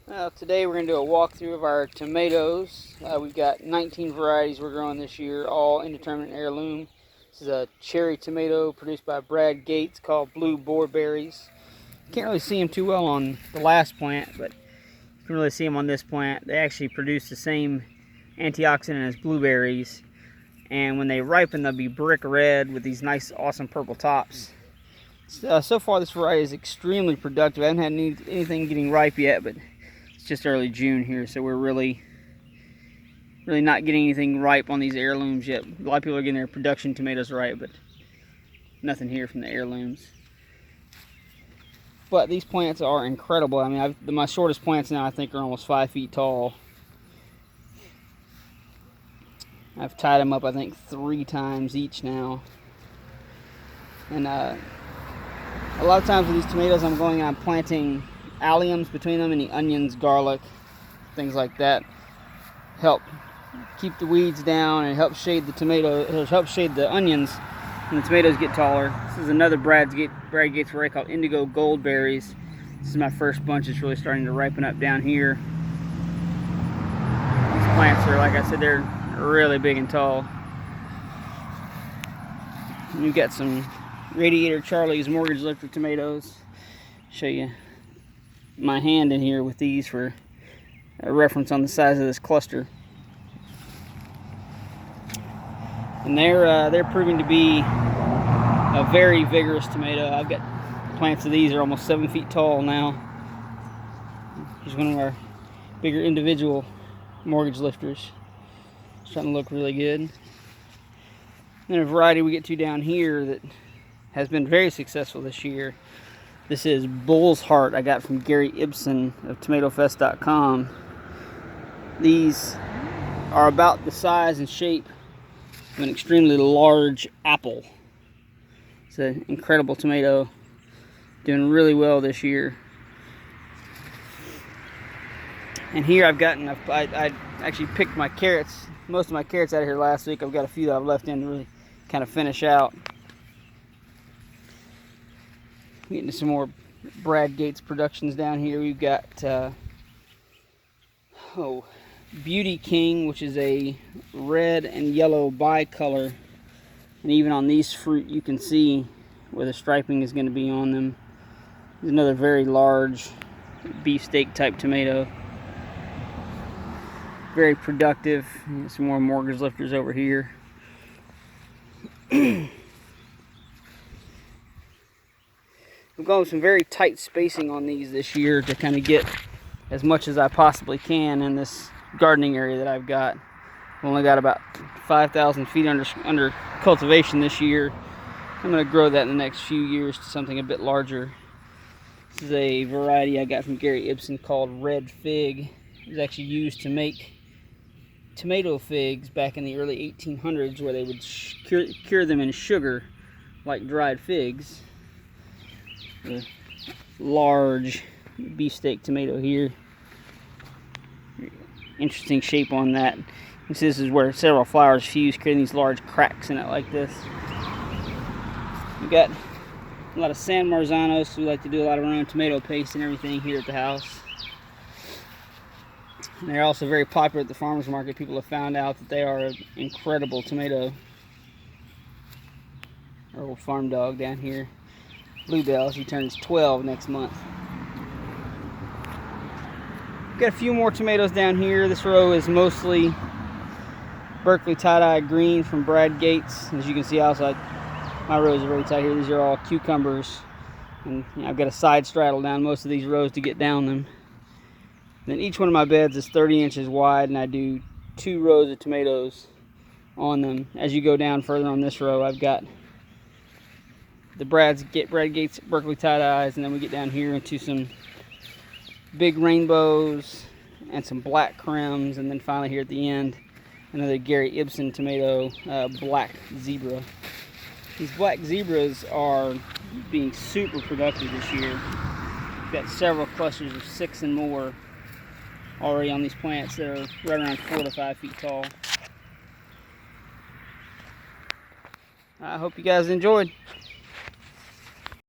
Today we're going to do a walkthrough of our tomatoes. We've got 19 varieties we're growing this year, all indeterminate heirloom. This is a cherry tomato produced by Brad Gates called Blue Boarberries. Can't really see them too well on the last plant, but you can really see them on this plant. They actually produce the same antioxidant as blueberries, and when they ripen they'll be brick red with these nice awesome purple tops. So far this variety is extremely productive. I haven't had anything getting ripe yet, but it's just early June here, so we're really not getting anything ripe on these heirlooms yet. A lot of people are getting their production tomatoes ripe, but nothing here from the heirlooms. But these plants are incredible. I mean, my shortest plants now I think are almost 5 feet tall. I've tied them up I think 3 times each now. And a lot of times with these tomatoes I'm planting alliums between them, and the onions, garlic, things like that help keep the weeds down and help shade the tomato. It'll help shade the onions when the tomatoes get taller. This is another Brad Gates variety called Indigo Goldberries. This is my first bunch. It's really starting to ripen up down here. These plants are, like I said, they're really big and tall. And you've got some Radiator Charlie's Mortgage Lifter tomatoes. Show you my hand in here with these for a reference on the size of this cluster. And they're proving to be a very vigorous tomato. I've got plants of these are almost 7 feet tall now. Here's one of our bigger individual mortgage lifters. It's starting to look really good. Then a variety we get to down here that has been very successful this year. This is Bull's Heart I got from Gary Ibsen of TomatoFest.com. These are about the size and shape of an extremely large apple. It's an incredible tomato, doing really well this year. And here I actually picked my carrots, most of my carrots out of here last week. I've got a few that I've left in to really kind of finish out. Getting to some more Brad Gates productions down here. We've got Beauty King, which is a red and yellow bicolor, and even on these fruit you can see where the striping is going to be on them. There's another very large beefsteak type tomato, very productive. Some more mortgage lifters over here. I've gone with some very tight spacing on these this year to kind of get as much as I possibly can in this gardening area that I've got. I've only got about 5,000 feet under cultivation this year. I'm going to grow that in the next few years to something a bit larger. This is a variety I got from Gary Ibsen called Red Fig. It was actually used to make tomato figs back in the early 1800s, where they would cure them in sugar like dried figs. A large beefsteak tomato here. Interesting shape on that. This is where several flowers fuse, creating these large cracks in it like this. We've got a lot of San Marzanos. So we like to do a lot of our own tomato paste and everything here at the house. And they're also very popular at the farmers market. People have found out that they are an incredible tomato. Our old farm dog down here, Bluebell, she turns 12 next month. Got a few more tomatoes down here. This row is mostly Berkeley tie-dye green from Brad Gates. As you can see outside, my rows are very tight here. These are all cucumbers, and I've got a side straddle down most of these rows to get down them. Then each one of my beds is 30 inches wide, and I do 2 rows of tomatoes on them. As you go down further on this row, I've got the Brad Gates Berkeley tie-dyes, and then we get down here into some big rainbows and some black crims, and then finally here at the end, another Gary Ibsen tomato, Black Zebra. These Black Zebras are being super productive this year. We've got several clusters of 6 and more already on these plants that are right around 4 to 5 feet tall. I hope you guys enjoyed.